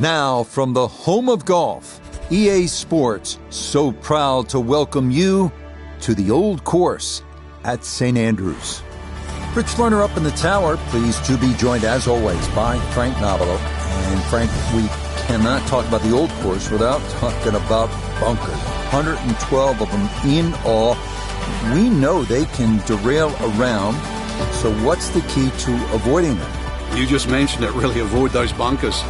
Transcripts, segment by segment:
Now, from the home of golf, EA Sports, so proud to welcome you to the Old Course at St. Andrews. Rich Lerner up in the tower, pleased to be joined as always by Frank Novello. And Frank, we cannot talk about the Old Course without talking about bunkers. 112 of them in all. We know they can derail around, so what's the key to avoiding them? You just mentioned it, really avoid those bunkers.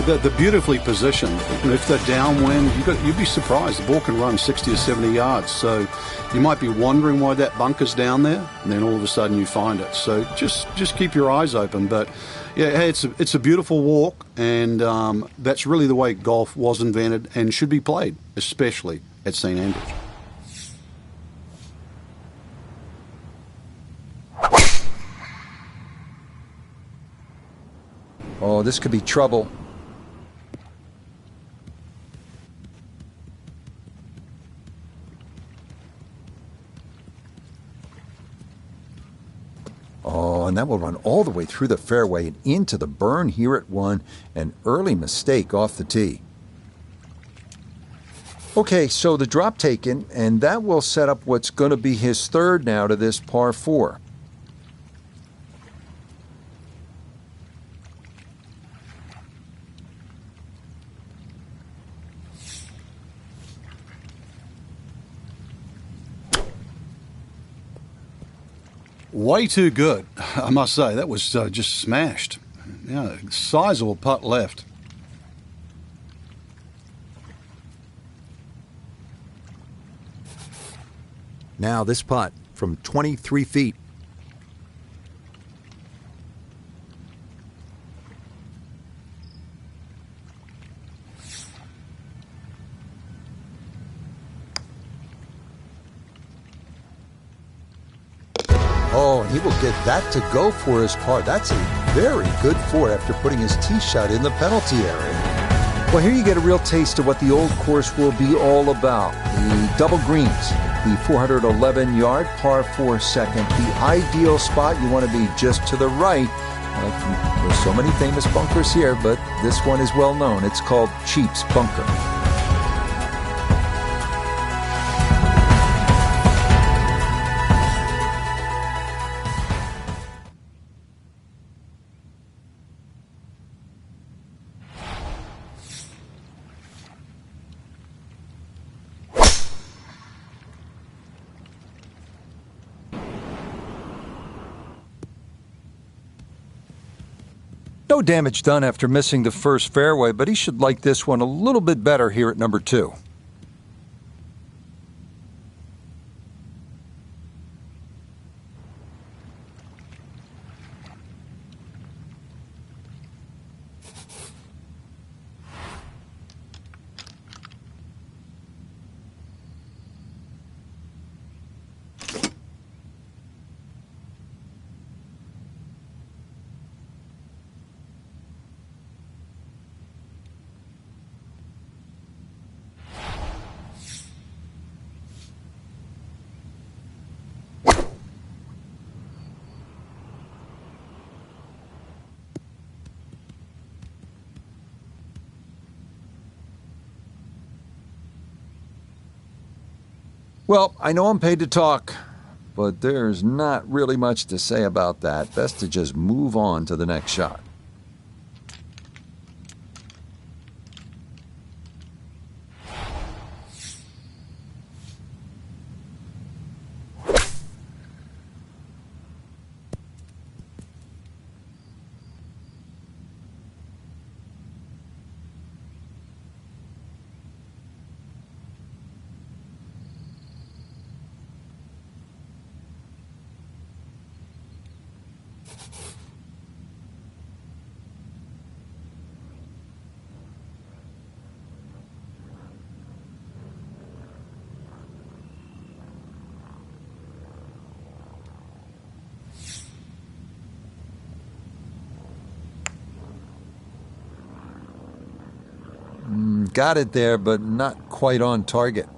They're beautifully positioned. If they're downwind, you'd be surprised. The ball can run 60 or 70 yards. So you might be wondering why that bunker's down there, and then all of a sudden you find it. So just keep your eyes open. But yeah, hey, it's a beautiful walk, and that's really the way golf was invented and should be played, especially at St. Andrews. Oh, this could be trouble. Oh, and that will run all the way through the fairway and into the burn here at 1. An early mistake off the tee. Okay, so the drop taken, and that will set up what's going to be his third now to this par 4. Way too good, I must say. That was just smashed. Yeah, sizable putt left. Now this putt from 23 feet. Oh, and he will get that to go for his par. That's a very good 4 after putting his tee shot in the penalty area. Well, here you get a real taste of what the Old Course will be all about. The double greens, the 411-yard par 4 second, the ideal spot. You want to be just to the right. There's so many famous bunkers here, but this one is well known. It's called Cheap's Bunker. No damage done after missing the first fairway, but he should like this one a little bit better here at number 2. Well, I know I'm paid to talk, but there's not really much to say about that. Best to just move on to the next shot. Got it there, but not quite on target.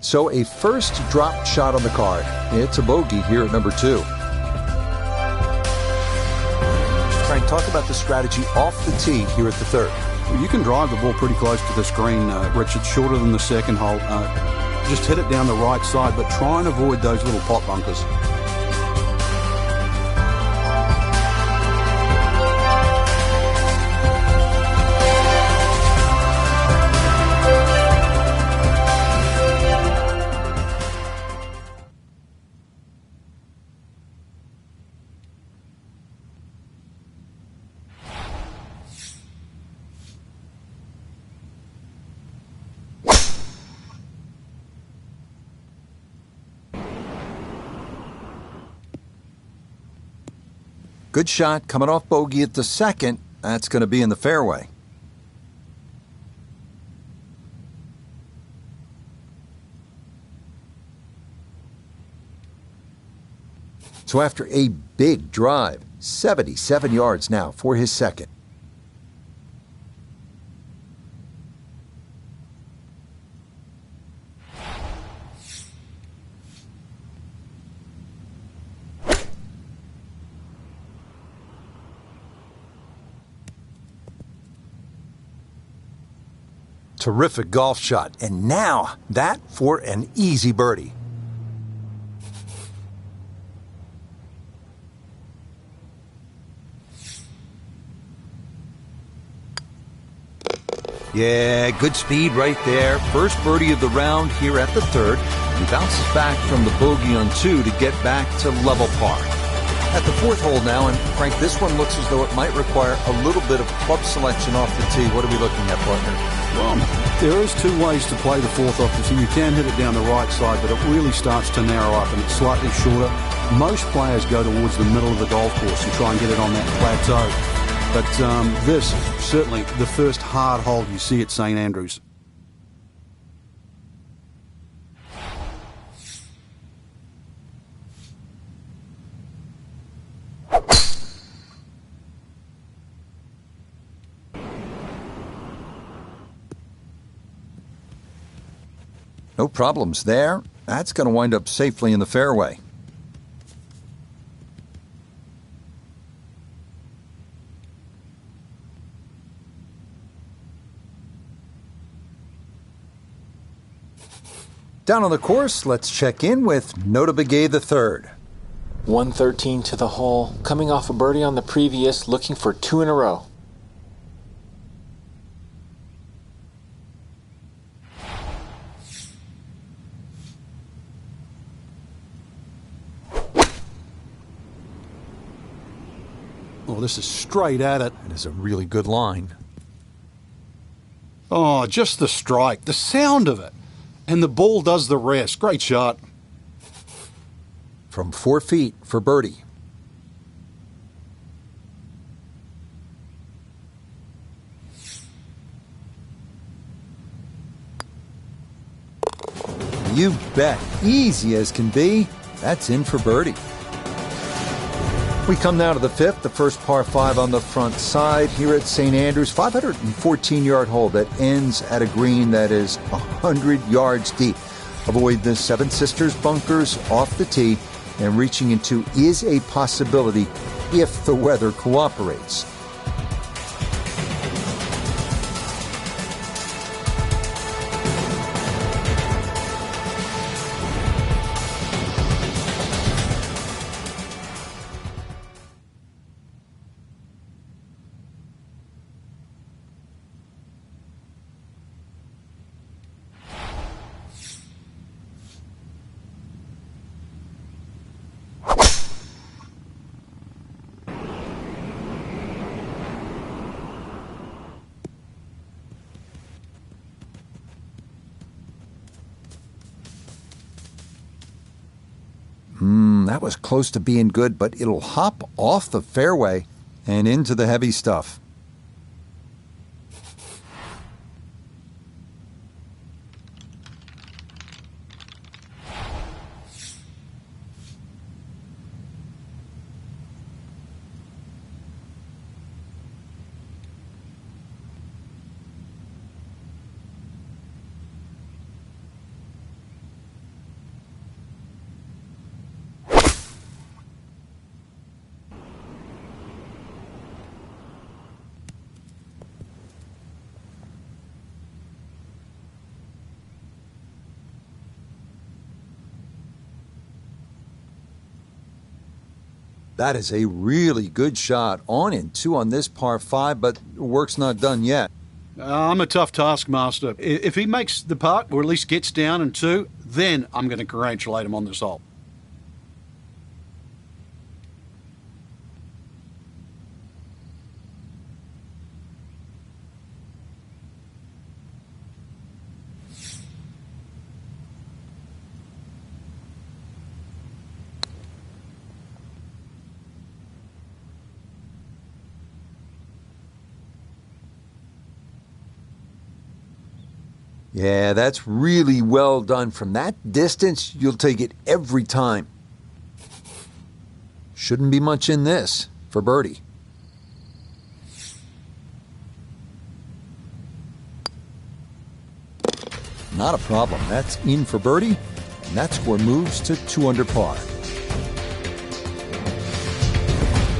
So a first drop shot on the card. It's a bogey here at number 2. Frank, talk about the strategy off the tee here at the 3rd. Well, you can drive the ball pretty close to this green, Rich. It's shorter than the second hole. Just hit it down the right side, but try and avoid those little pot bunkers. Good shot coming off bogey at the 2nd. That's going to be in the fairway. So after a big drive, 77 yards now for his 2nd. Terrific golf shot. And now that for an easy birdie. Yeah, good speed right there. First birdie of the round here at the 3rd. He bounces back from the bogey on 2 to get back to level par. At the 4th hole now, and Frank, this one looks as though it might require a little bit of club selection off the tee. What are we looking at, partner? Well, there is 2 ways to play the 4th off the tee. You can hit it down the right side, but it really starts to narrow up and it's slightly shorter. Most players go towards the middle of the golf course and try and get it on that plateau. But this, certainly the first hard hole you see at St. Andrews. No problems there. That's going to wind up safely in the fairway. Down on the course, let's check in with Notabegay the 3rd. 113 to the hole, coming off a birdie on the previous, looking for 2 in a row. Oh, this is straight at it. It is a really good line. Oh, just the strike, the sound of it. And the ball does the rest. Great shot. From 4 feet for birdie. You bet. Easy as can be. That's in for birdie. We come now to the 5th, the first par 5 on the front side here at St. Andrews. 514-yard hole that ends at a green that is 100 yards deep. Avoid the Seven Sisters bunkers off the tee, and reaching into is a possibility if the weather cooperates. That was close to being good, but it'll hop off the fairway and into the heavy stuff. That is a really good shot. On in 2 on this par 5, but work's not done yet. I'm a tough taskmaster. If he makes the putt, or at least gets down in 2, then I'm going to congratulate him on this hole. Yeah, that's really well done. From that distance, you'll take it every time. Shouldn't be much in this for birdie. Not a problem. That's in for birdie, and that score moves to 2 under par.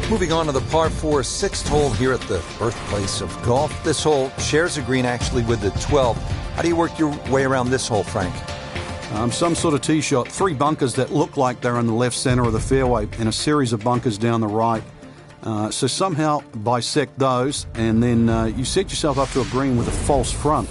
Moving on to the par 4 6th hole here at the birthplace of golf. This hole shares a green actually with the 12th. How do you work your way around this hole, Frank? Some sort of tee shot. 3 bunkers that look like they're in the left center of the fairway and a series of bunkers down the right. So somehow bisect those, and then you set yourself up to a green with a false front.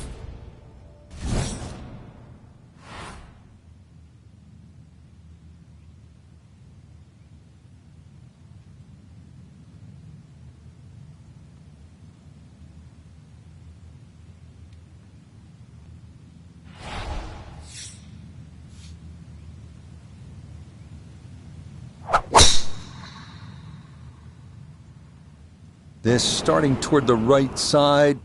This starting toward the right side.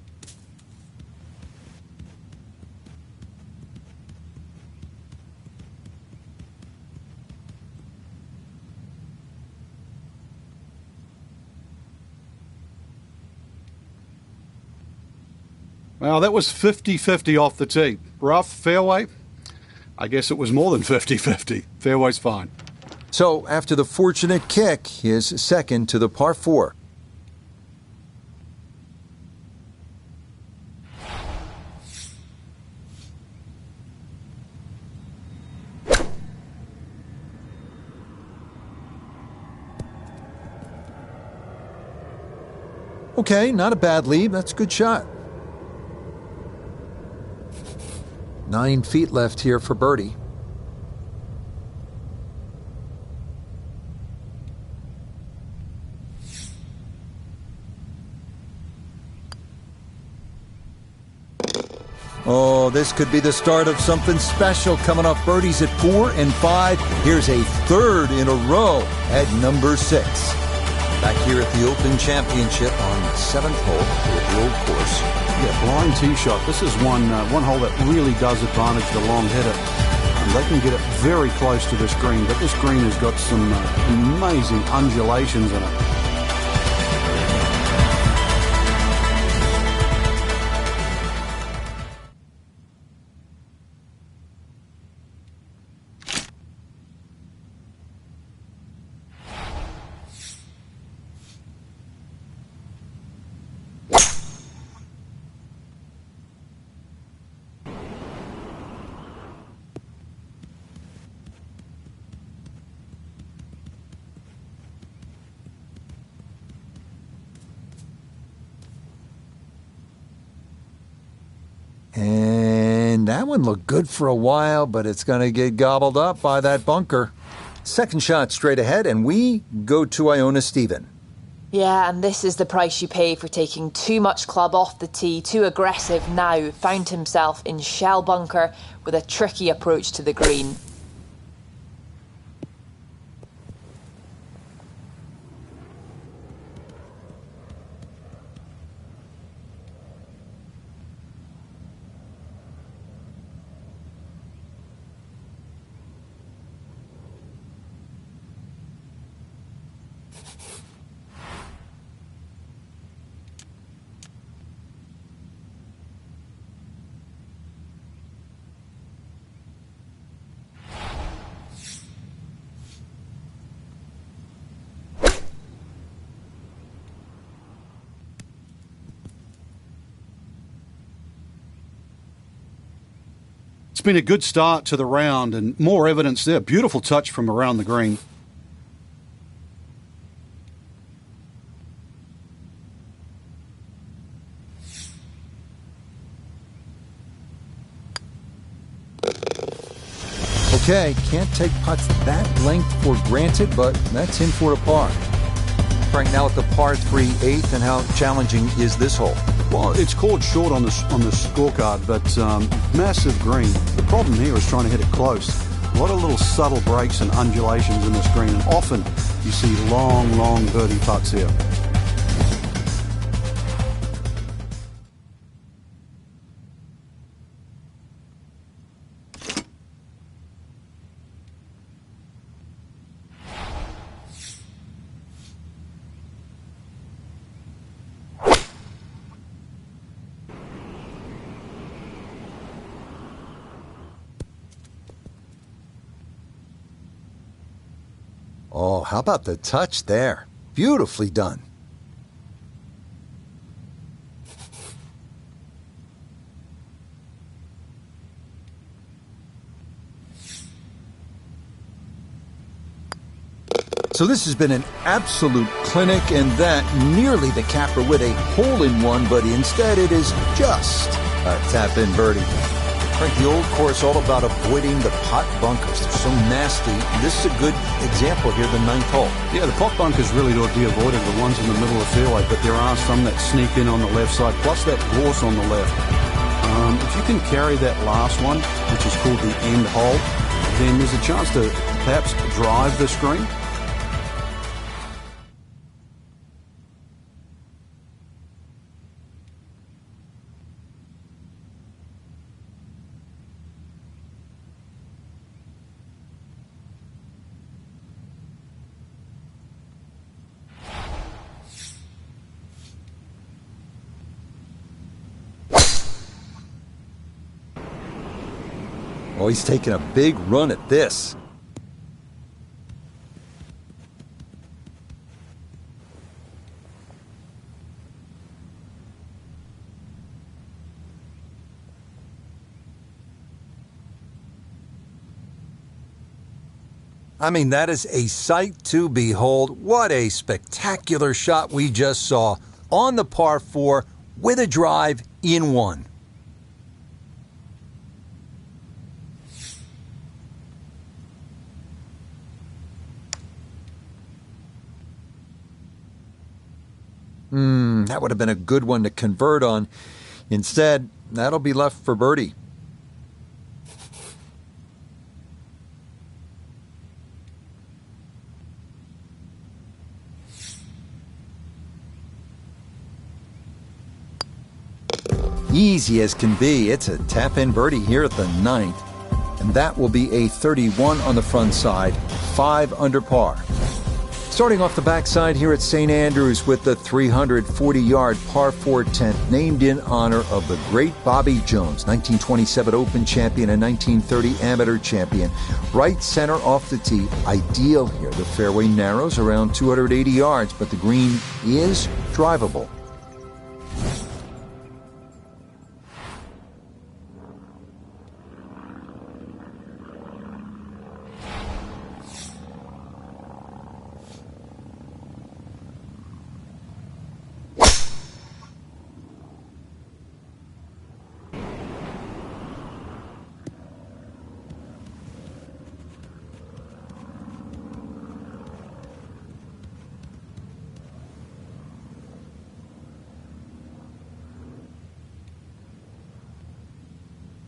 Well, that was 50-50 off the tee. Rough, fairway, I guess it was more than 50-50. Fairway's fine. So after the fortunate kick, his second to the par 4. Okay, not a bad lead. That's a good shot. 9 feet left here for birdie. Oh, this could be the start of something special coming off birdies at 4 and 5. Here's a third in a row at number 6. Back here at the Open Championship on the 7th hole here at the Old Course. Yeah, blind tee shot. This is one hole that really does advantage the long hitter. They can get it very close to this green, but this green has got some amazing undulations in it. And that one looked good for a while, but it's going to get gobbled up by that bunker. Second shot straight ahead, and we go to Iona Stephen. Yeah, and this is the price you pay for taking too much club off the tee, too aggressive now. Found himself in shell bunker with a tricky approach to the green. It's been a good start to the round and more evidence there. Beautiful touch from around the green. Okay, can't take putts that length for granted, but that's in for a par. Frank, now at the par 3 8th, and how challenging is this hole? Well, it's called short on the scorecard, but massive green. The problem here is trying to hit it close. A lot of little subtle breaks and undulations in this green, and often you see long, long birdie putts here. Oh, how about the touch there? Beautifully done. So this has been an absolute clinic, and that nearly the capper with a hole-in-one, but instead it is just a tap-in birdie. Frank, the old course all about avoiding the pot bunkers. They're so nasty. This is a good example here, the 9th hole. Yeah, the pot bunkers really ought to be avoided, the ones in the middle of the fairway, but there are some that sneak in on the left side, plus that gorse on the left. If you can carry that last one, which is called the end hole, then there's a chance to perhaps drive this green. Oh, he's taking a big run at this. I mean, that is a sight to behold. What a spectacular shot we just saw on the par 4 with a drive in one. That would have been a good one to convert on. Instead, that'll be left for birdie. Easy as can be. It's a tap-in birdie here at the 9th. And that will be a 31 on the front side, 5 under par. Starting off the backside here at St. Andrews with the 340-yard par 4 10th, named in honor of the great Bobby Jones, 1927 Open champion and 1930 amateur champion. Right center off the tee, ideal here. The fairway narrows around 280 yards, but the green is drivable.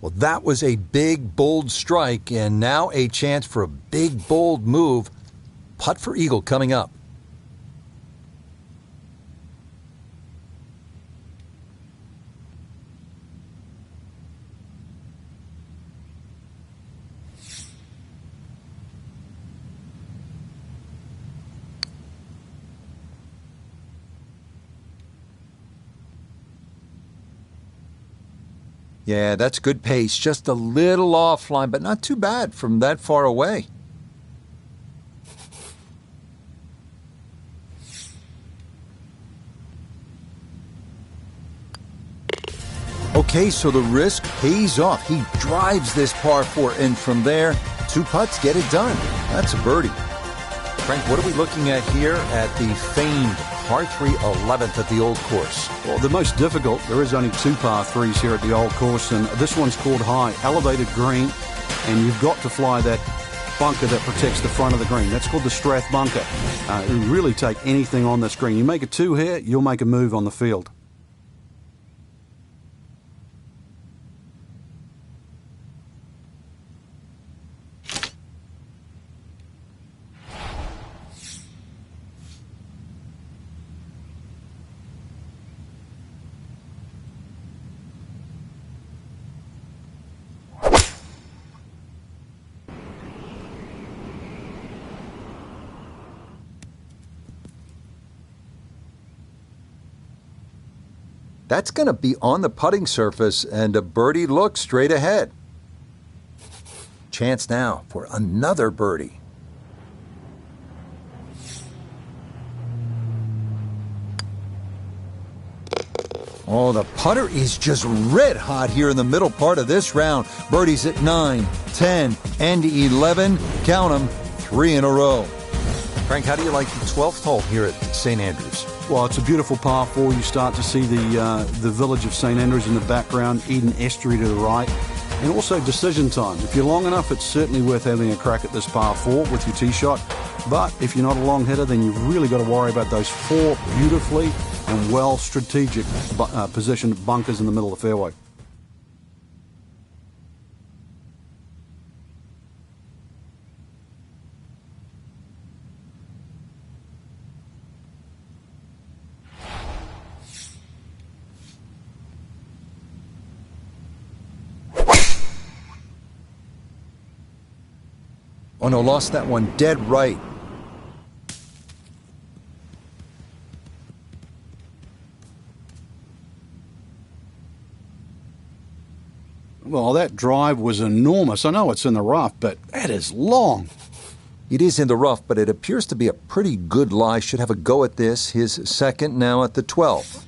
Well, that was a big, bold strike, and now a chance for a big, bold move. Putt for eagle coming up. Yeah, that's good pace. Just a little offline, but not too bad from that far away. Okay, so the risk pays off. He drives this par 4, and from there, 2 putts get it done. That's a birdie. Frank, what are we looking at here at the famed par 3 11th at the old course? Well, the most difficult, there is only 2 par 3s here at the old course, and this one's called high. Elevated green, and you've got to fly that bunker that protects the front of the green. That's called the Strath bunker. You really take anything on this green. You make a 2 here, you'll make a move on the field. That's going to be on the putting surface and a birdie look straight ahead. Chance now for another birdie. Oh, the putter is just red hot here in the middle part of this round. Birdies at 9, 10, and 11. Count them, 3 in a row. Frank, how do you like the 12th hole here at St. Andrews? Well, it's a beautiful par 4. You start to see the village of St. Andrews in the background, Eden Estuary to the right, and also decision time. If you're long enough, it's certainly worth having a crack at this par 4 with your tee shot. But if you're not a long hitter, then you've really got to worry about those 4 beautifully and well strategic positioned bunkers in the middle of the fairway. Oh no, lost that one dead right. Well, that drive was enormous. I know it's in the rough, but that is long. It is in the rough, but it appears to be a pretty good lie. Should have a go at this. His second now at the 12th.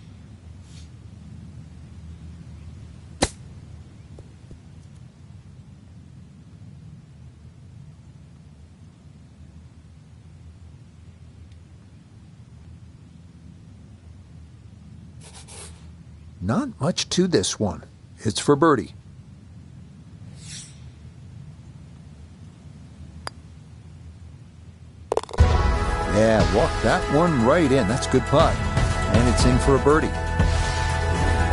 Not much to this one. It's for birdie. Yeah, walk that one right in. That's a good putt. And it's in for a birdie.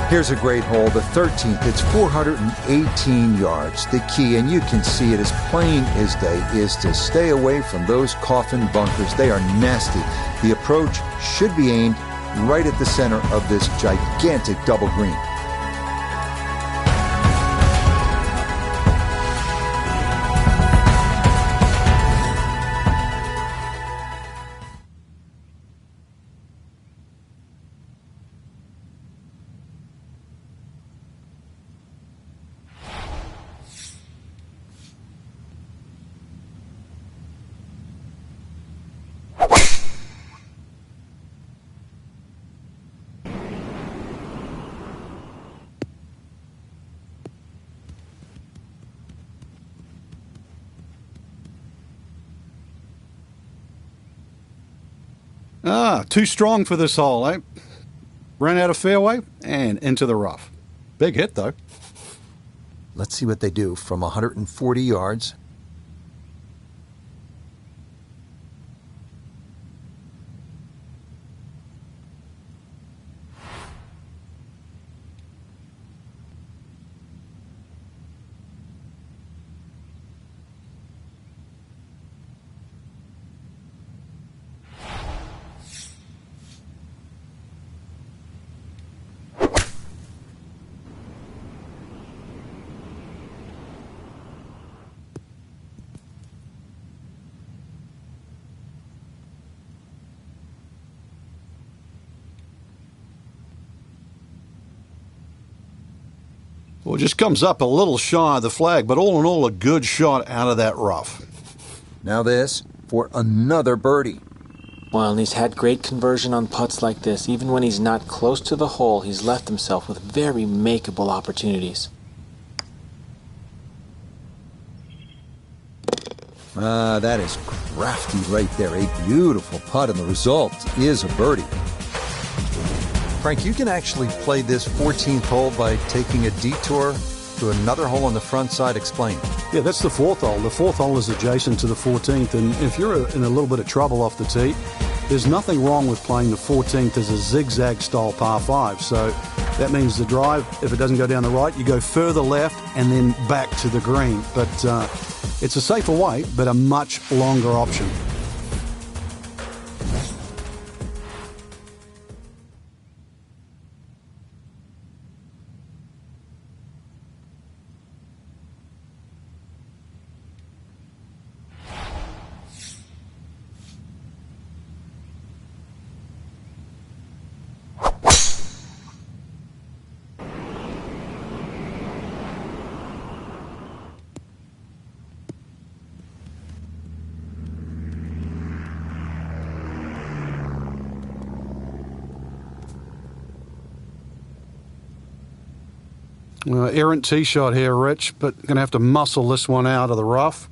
Here's a great hole, the 13th. It's 418 yards. The key, and you can see it as plain as day, is to stay away from those coffin bunkers. They are nasty. The approach should be aimed right at the center of this gigantic double green. Too strong for this hole, eh? Ran out of fairway and into the rough. Big hit, though. Let's see what they do from 140 yards. Well, it just comes up a little shy of the flag, but all in all, a good shot out of that rough. Now this for another birdie. Well, and he's had great conversion on putts like this. Even when he's not close to the hole, he's left himself with very makeable opportunities. That is crafty right there. A beautiful putt, and the result is a birdie. Frank, you can actually play this 14th hole by taking a detour to another hole on the front side. Explain. Yeah, that's the fourth hole. The fourth hole is adjacent to the 14th, and if you're in a little bit of trouble off the tee, there's nothing wrong with playing the 14th as a zigzag style par 5. So that means the drive, if it doesn't go down the right, you go further left and then back to the green. But it's a safer way, but a much longer option. Errant tee shot here, Rich, but going to have to muscle this one out of the rough.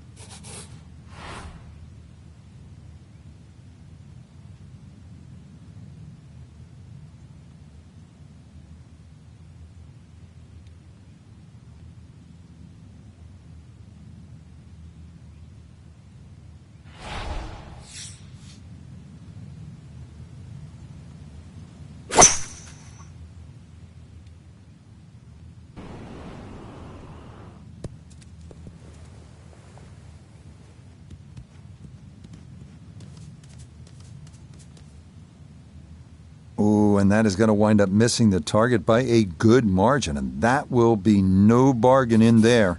Ooh, and that is going to wind up missing the target by a good margin, and that will be no bargain in there.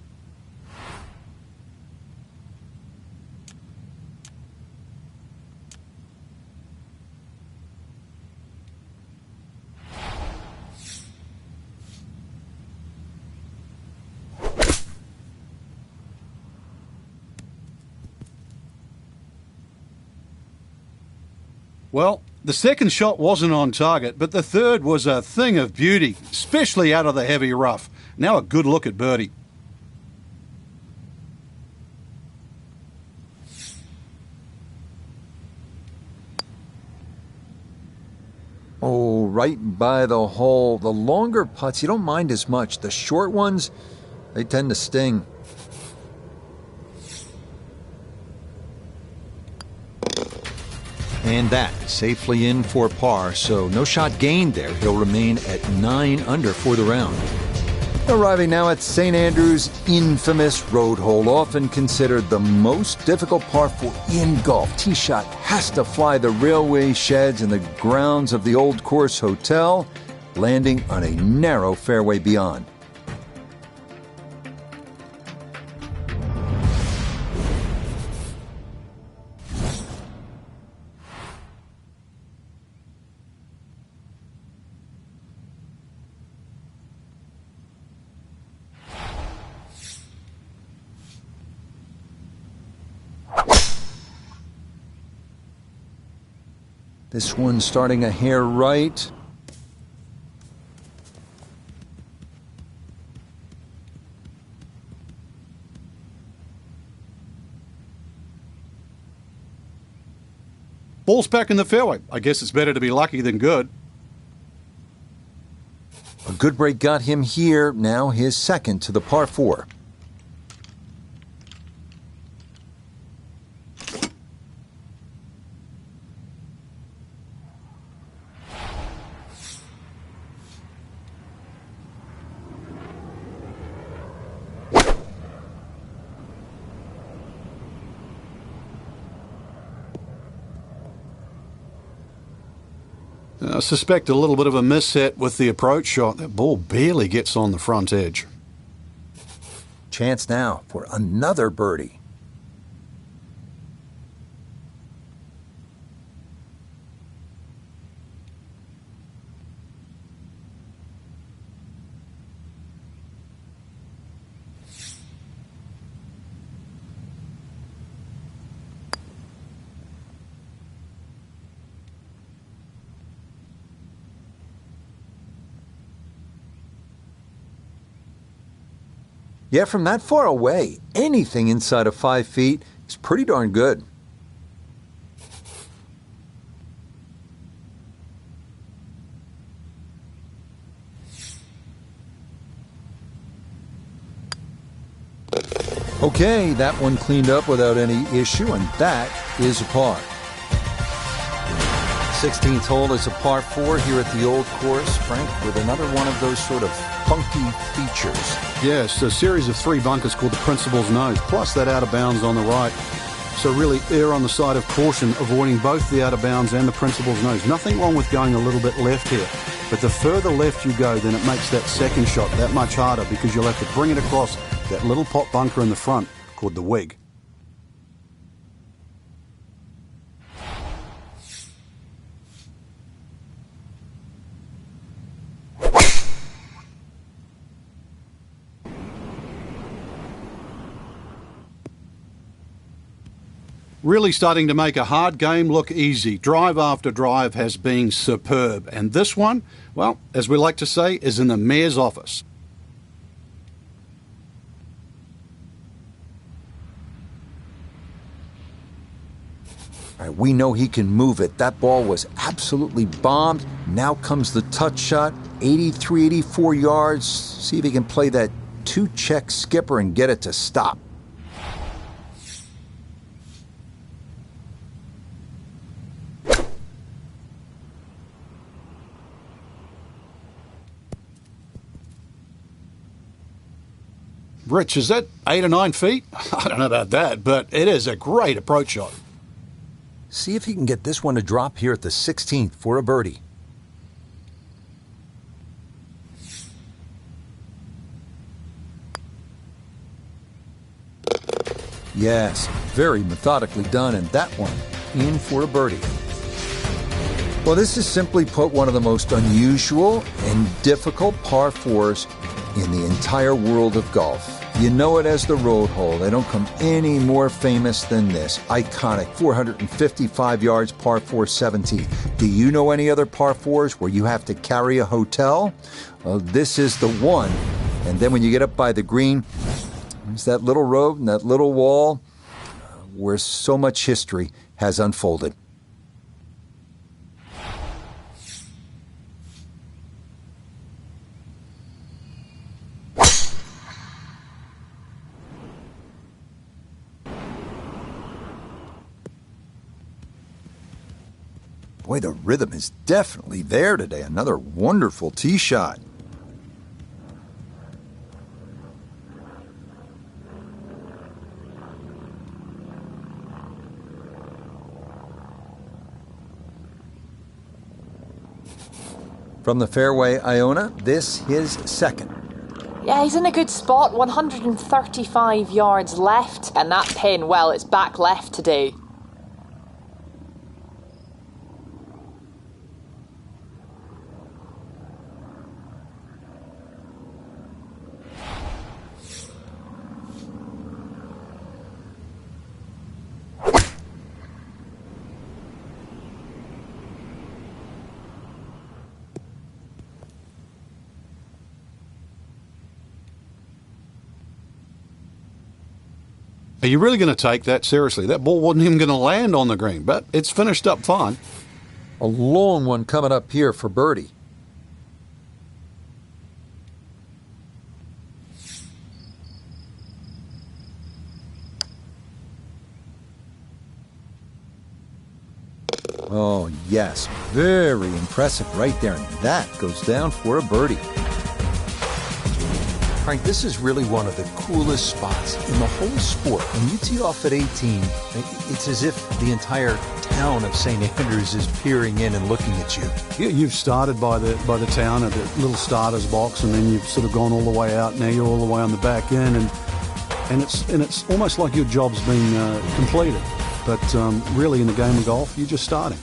Well, the second shot wasn't on target, but the third was a thing of beauty, especially out of the heavy rough. Now a good look at birdie. Oh, right by the hole. The longer putts, you don't mind as much. The short ones, they tend to sting. And that safely in for par, so no shot gained there. He'll remain at 9 under for the round. Arriving now at St. Andrews' infamous road hole, often considered the most difficult par 4 in golf. Tee shot has to fly the railway sheds and the grounds of the Old Course Hotel, landing on a narrow fairway beyond. This one starting a hair right. Ball's back in the fairway. I guess it's better to be lucky than good. A good break got him here, now his second to the par 4. I suspect a little bit of a misset with the approach shot. That ball barely gets on the front edge. Chance now for another birdie. Yeah, from that far away, anything inside of 5 feet is pretty darn good. Okay, that one cleaned up without any issue, and that is a par. 16th hole is a par 4 here at the Old Course, Frank, with another one of those sort of funky features. Yes, a series of 3 bunkers called the Principal's Nose, plus that out of bounds on the right. So really err on the side of caution, avoiding both the out of bounds and the Principal's Nose. Nothing wrong with going a little bit left here, but the further left you go, then it makes that second shot that much harder because you'll have to bring it across that little pot bunker in the front called the Weg. Really starting to make a hard game look easy. Drive after drive has been superb. And this one, well, as we like to say, is in the mayor's office. All right, we know he can move it. That ball was absolutely bombed. Now comes the touch shot, 83, 84 yards. See if he can play that 2-check skipper and get it to stop. Rich, is that 8 or 9 feet? I don't know about that, but it is a great approach shot. See if he can get this one to drop here at the 16th for a birdie. Yes, very methodically done, and that one in for a birdie. Well, this is simply put one of the most unusual and difficult par 4s in the entire world of golf. You know it as the road hole. They don't come any more famous than this. Iconic 455 yards par 4 17. Do you know any other par 4s where you have to carry a hotel? Well, this is the one. And then when you get up by the green, there's that little road and that little wall where so much history has unfolded. Boy, the rhythm is definitely there today. Another wonderful tee shot. From the fairway, Iona, this his second. Yeah, he's in a good spot, 135 yards left, and that pin, well, it's back left today. Are you really going to take that seriously? That ball wasn't even going to land on the green, but it's finished up fine. A long one coming up here for birdie. Oh, yes. Very impressive right there. And that goes down for a birdie. Frank, this is really one of the coolest spots in the whole sport. When you tee off at 18, it's as if the entire town of St. Andrews is peering in and looking at you. You've started by the town at the little starter's box, and then you've sort of gone all the way out. Now you're all the way on the back end, and it's almost like your job's been completed. But really, in the game of golf, you're just starting.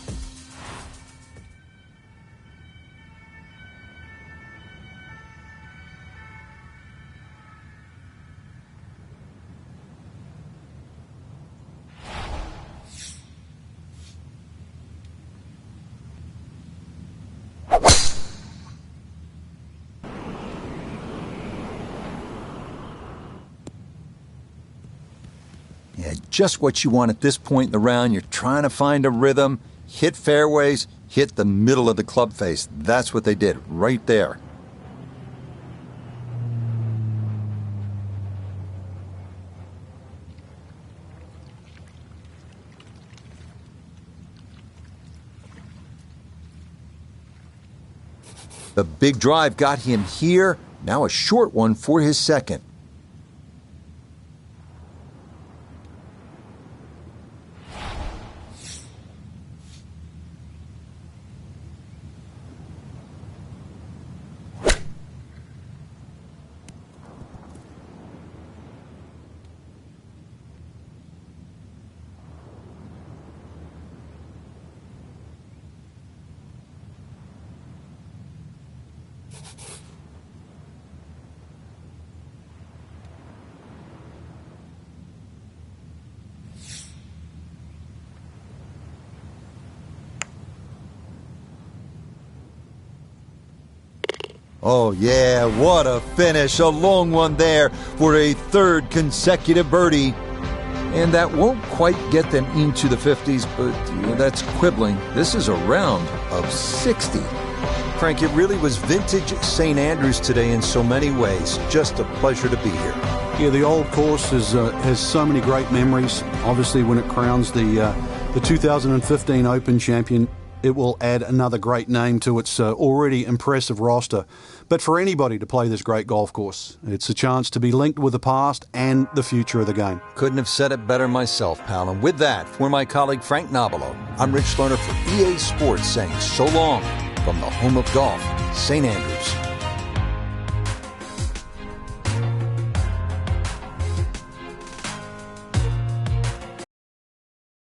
Yeah, just what you want at this point in the round. You're trying to find a rhythm, hit fairways, hit the middle of the club face. That's what they did right there. The big drive got him here. Now a short one for his second. Oh, yeah, what a finish. A long one there for a third consecutive birdie. And that won't quite get them into the 50s, but that's quibbling. This is a round of 60. Frank, it really was vintage St. Andrews today in so many ways. Just a pleasure to be here. Yeah, the old course has so many great memories. Obviously, when it crowns the 2015 Open champion, it will add another great name to its already impressive roster. But for anybody to play this great golf course, it's a chance to be linked with the past and the future of the game. Couldn't have said it better myself, pal. And with that, for my colleague Frank Nobilo, I'm Rich Lerner for EA Sports saying so long from the home of golf, St. Andrews.